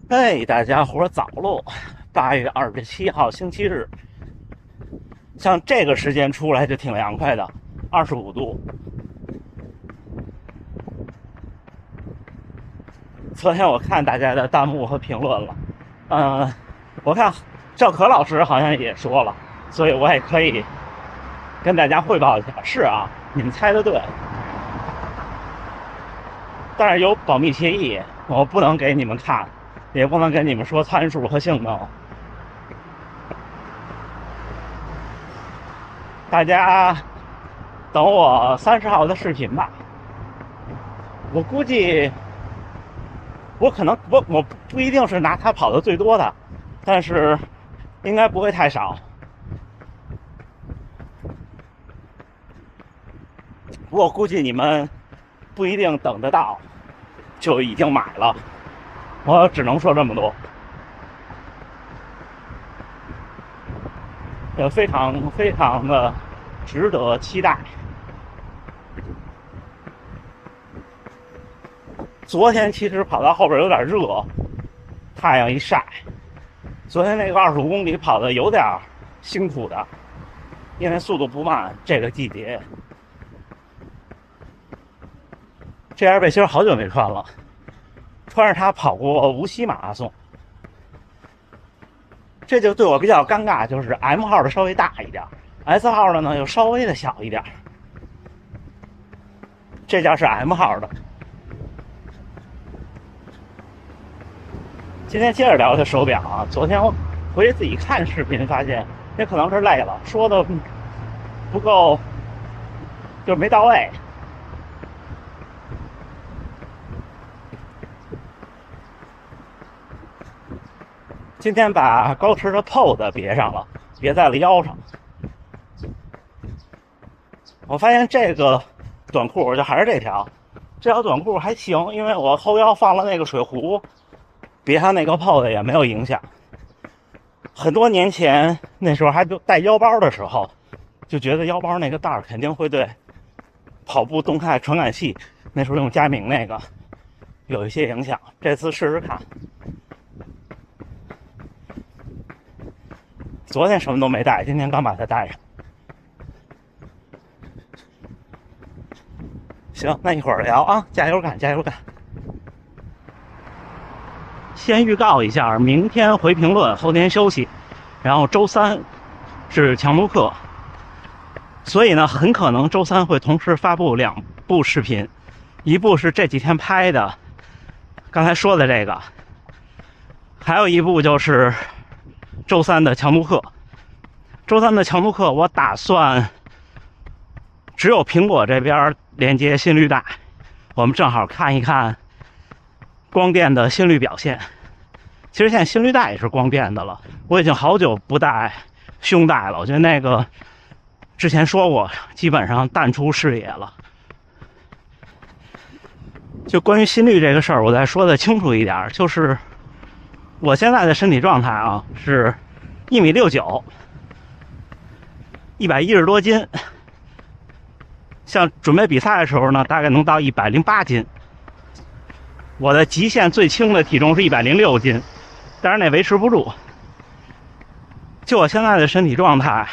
哎，大家伙早喽！8月27号星期日，像这个时间出来就挺凉快的，25度。昨天我看大家的弹幕和评论了，我看赵可老师好像也说了，所以我也可以跟大家汇报一下。是啊，你们猜的对，但是有保密协议，我不能给你们看，也不能跟你们说参数和性能。大家等我30号的视频吧。我估计我可能我不一定是拿它跑的最多的，但是应该不会太少。我估计你们不一定等得到就已经买了，我只能说这么多。也非常非常的值得期待。昨天其实跑到后边有点热，太阳一晒，昨天那个25公里跑的有点辛苦的，因为速度不慢。这个季节，这件背心好久没穿了，穿着它跑过无锡马拉松。这就对我比较尴尬，就是 M 号的稍微大一点，S 号的呢又稍微的小一点。这件是 M 号的。今天接着聊这手表啊，昨天我回去自己看视频，发现也可能是累了，说的不够，就没到位。今天把高驰的 POD 别上了，别在了腰上。我发现这个短裤就还是这条短裤还行，因为我后腰放了那个水壶，别上那个 POD 也没有影响。很多年前那时候还带腰包的时候，就觉得腰包那个带肯定会对跑步动态传感器，那时候用佳明那个有一些影响。这次试试看。昨天什么都没带，今天刚把它带上。行，那一会儿聊啊，加油干，加油干！先预告一下，明天回评论，后天休息，然后周三是强度课，所以呢，很可能周三会同时发布2部视频，一部是这几天拍的，刚才说的这个，还有一部就是周三的强度课。周三的强度课，我打算只有苹果这边连接心率带，我们正好看一看光电的心率表现。其实现在心率带也是光电的了，我已经好久不带胸带了，我觉得那个之前说过，基本上淡出视野了。就关于心率这个事儿，我再说的清楚一点，就是我现在的身体状态啊，是1.69米，110多斤。像准备比赛的时候呢，大概能到108斤。我的极限最轻的体重是106斤，但是那维持不住。就我现在的身体状态，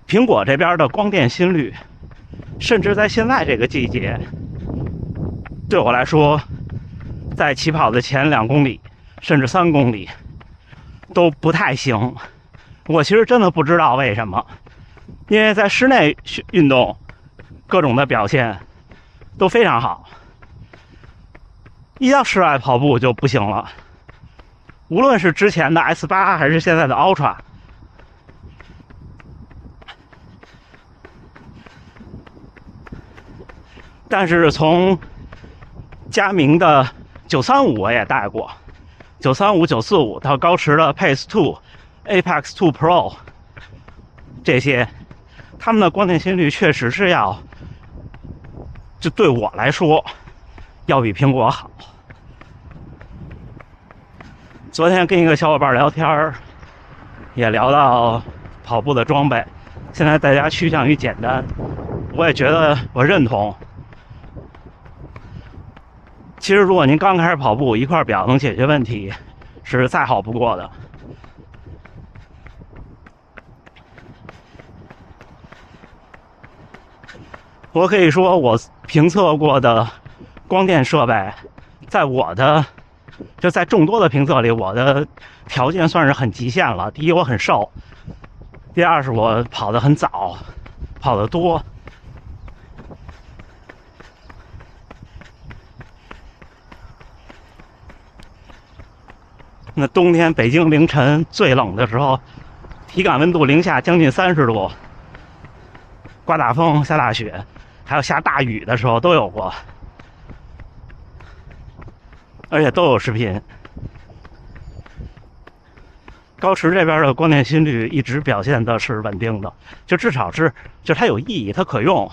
苹果这边的光电心率，甚至在现在这个季节，对我来说，在起跑的前2公里，甚至3公里，都不太行。我其实真的不知道为什么，因为在室内运动，各种的表现都非常好，一到室外跑步就不行了。无论是之前的 S8 还是现在的 Ultra， 但是从佳明的935我也带过，935、945到高驰的 Pace 2、Apex 2 Pro 这些，他们的光电心率确实是就对我来说要比苹果好。昨天跟一个小伙伴聊天，也聊到跑步的装备，现在大家趋向于简单，我也觉得我认同。其实如果您刚开始跑步，一块表能解决问题，是再好不过的。我可以说，我评测过的光电设备，在我的就在众多的评测里，我的条件算是很极限了。第一，我很瘦；第二，是我跑得很早，跑得多。那冬天北京凌晨最冷的时候，体感温度零下将近30度，刮大风、下大雪，还有下大雨的时候都有过，而且都有视频。高驰这边的光电心率一直表现的是稳定的，就至少是就它有意义，它可用。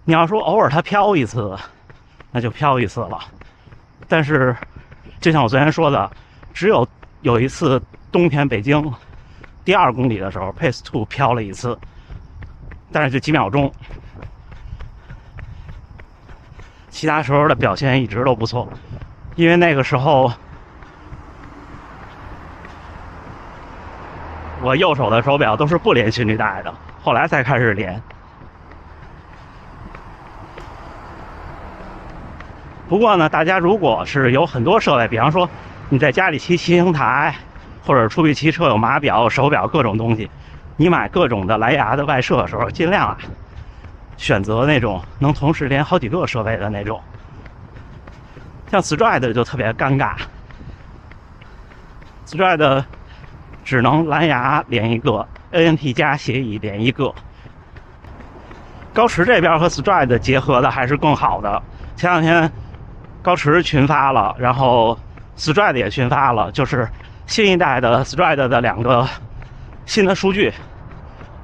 你要说偶尔它飘一次，那就飘一次了，但是。就像我昨天说的，只有一次冬天北京第2公里的时候 ，Pace 2飘了一次，但是就几秒钟，其他时候的表现一直都不错。因为那个时候我右手的手表都是不连心率带的，后来才开始连。不过呢，大家如果是有很多设备，比方说你在家里骑骑行台，或者出去骑车有码表、手表各种东西，你买各种的蓝牙的外设的时候，尽量选择那种能同时连好几个设备的那种。像 Stride 就特别尴尬 ，Stride 只能蓝牙连一个 ，ANT 加协议连一个。高驰这边和 Stride 结合的还是更好的。前两天高驰群发了，然后 Stride 也群发了，就是新一代的 Stride 的2个新的数据，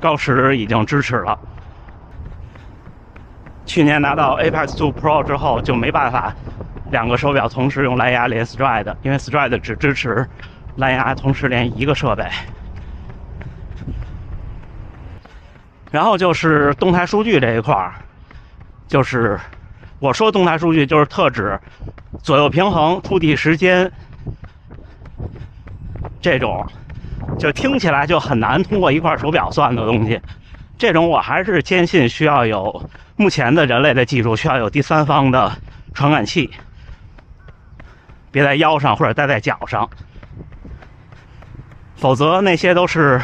高驰已经支持了。去年拿到 Apex 2 Pro 之后，就没办法2个手表同时用蓝牙连 Stride， 因为 Stride 只支持蓝牙同时连一个设备。然后就是动态数据这一块，就是我说动态数据就是特指左右平衡、触地时间这种，就听起来就很难通过一块手表算的东西。这种我还是坚信需要有目前的人类的技术，需要有第三方的传感器，别在腰上或者戴在脚上，否则那些都是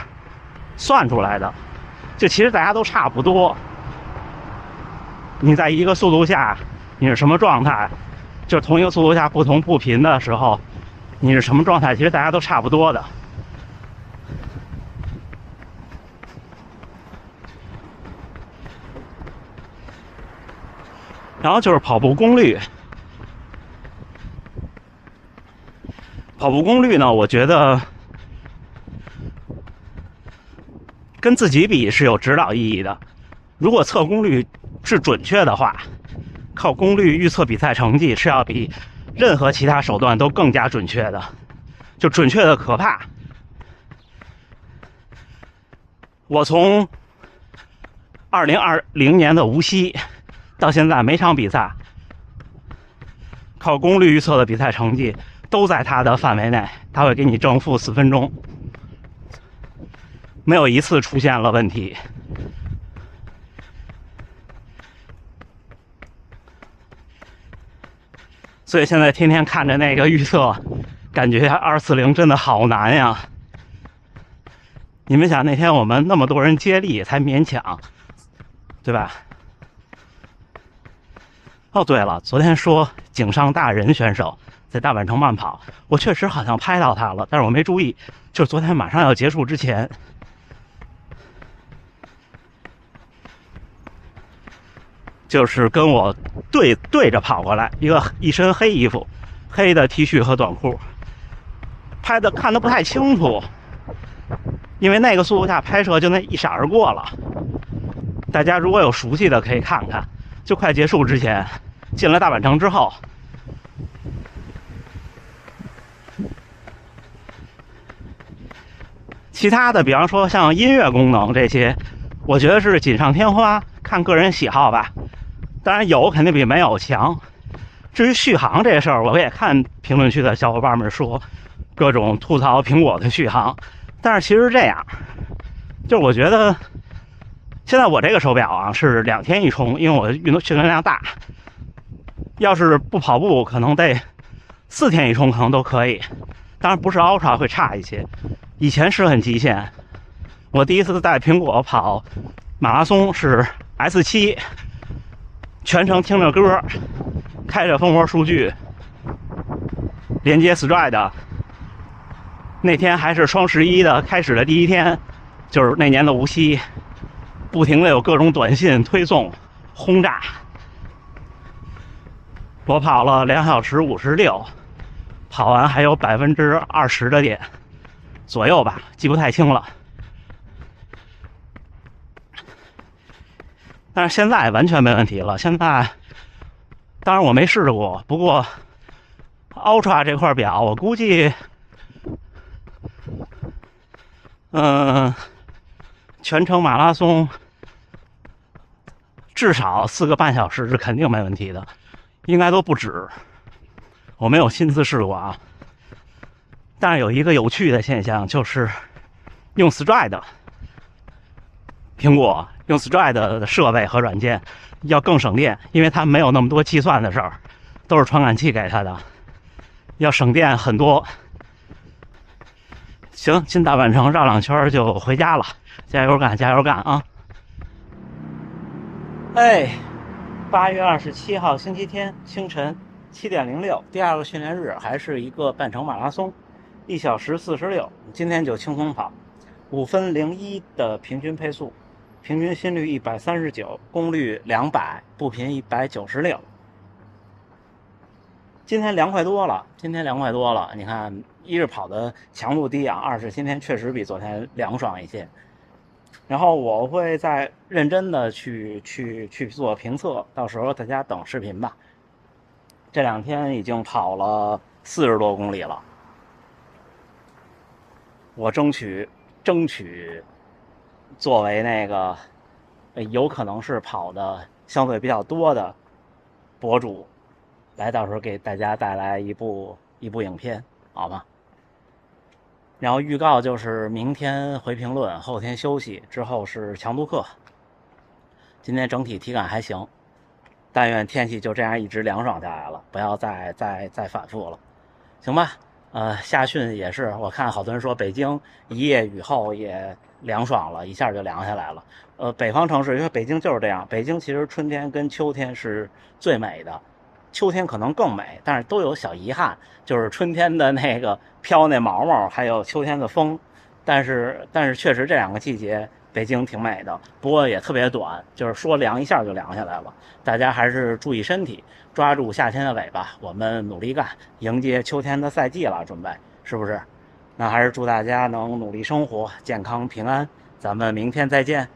算出来的。就其实大家都差不多。你在一个速度下，你是什么状态？就同一个速度下不同步频的时候，你是什么状态？其实大家都差不多的。然后就是跑步功率。跑步功率呢，我觉得跟自己比是有指导意义的。如果测功率是准确的话，靠功率预测比赛成绩是要比任何其他手段都更加准确的，就准确的可怕。我从2020年的无锡到现在每场比赛，靠功率预测的比赛成绩都在它的范围内，它会给你正负4分钟，没有一次出现了问题。所以现在天天看着那个预测，感觉240真的好难呀。你们想那天我们那么多人接力才勉强，对吧？哦，对了，昨天说井上大人选手在大阪城慢跑，我确实好像拍到他了，但是我没注意，就是昨天马上要结束之前。就是跟我对着跑过来，一身黑衣服，黑的 T 恤和短裤，拍的看得不太清楚，因为那个速度下拍摄就那一闪而过了。大家如果有熟悉的可以看看，就快结束之前，进了大阪城之后，其他的比方说像音乐功能这些，我觉得是锦上添花，看个人喜好吧。当然有肯定比没有强，至于续航这事儿，我也看评论区的小伙伴们说，各种吐槽苹果的续航。但是其实这样，就是我觉得现在我这个手表啊是2天一充，因为我运动训练量大。要是不跑步，可能得4天一充，可能都可以。当然不是 Ultra 会差一些，以前是很极限。我第一次带苹果跑马拉松是 S7， 全程听着歌，开着蜂窝数据，连接 Stride。那天还是双11的开始的第一天，就是那年的无锡，不停的有各种短信推送轰炸。我跑了2小时56，跑完还有20%的点左右吧，记不太清了。但是现在完全没问题了。现在，当然我没试过，不过 Ultra 这块表，我估计，全程马拉松至少4个半小时是肯定没问题的，应该都不止。我没有亲自试过啊。但是有一个有趣的现象，就是用 Stride， 苹果用 Stride 的设备和软件要更省电，因为它没有那么多计算的事儿，都是传感器给它的，要省电很多。行，进大阪城绕2圈就回家了，加油干，加油干啊！哎，8月27号星期天清晨7点06，第2个训练日，还是一个半程马拉松，1小时46，今天就轻松跑，5分01的平均配速，平均心率139，功率200，步频196。今天凉快多了，你看，一是跑的强度低啊，二是今天确实比昨天凉爽一些。然后我会再认真的去做评测，到时候大家等视频吧。这2天已经跑了40多公里了，我争取作为那个有可能是跑的相对比较多的博主，来到时候给大家带来一部影片，好吗？然后预告就是明天回评论，后天休息，之后是强度课。今天整体体感还行，但愿天气就这样一直凉爽下来了，不要再反复了，行吧？夏训也是，我看好多人说北京一夜雨后也凉爽了，一下就凉下来了。北方城市，因为北京就是这样，北京其实春天跟秋天是最美的。秋天可能更美，但是都有小遗憾，就是春天的那个飘那毛毛，还有秋天的风。但是确实这2个季节北京挺美的，不过也特别短，就是说凉一下就凉下来了。大家还是注意身体，抓住夏天的尾巴，我们努力干，迎接秋天的赛季了，准备是不是？那还是祝大家能努力生活，健康平安。咱们明天再见。